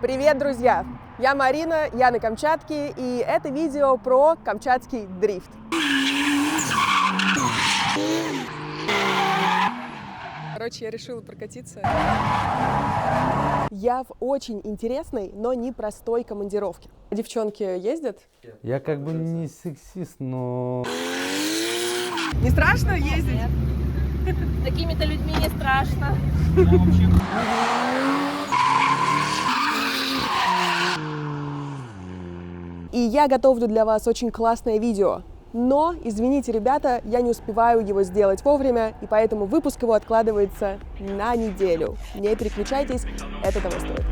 Привет, друзья! Я Марина, я на Камчатке, и это видео про камчатский дрифт. Короче, я решила прокатиться. Я в очень интересной, но непростой командировке. Девчонки ездят? Я как бы не сексист, но... Не страшно ездить? Нет. С такими-то людьми не страшно. И я готовлю для вас очень классное видео. Но, извините, ребята, я не успеваю его сделать вовремя, и поэтому выпуск его откладывается на неделю. Не переключайтесь, это того стоит.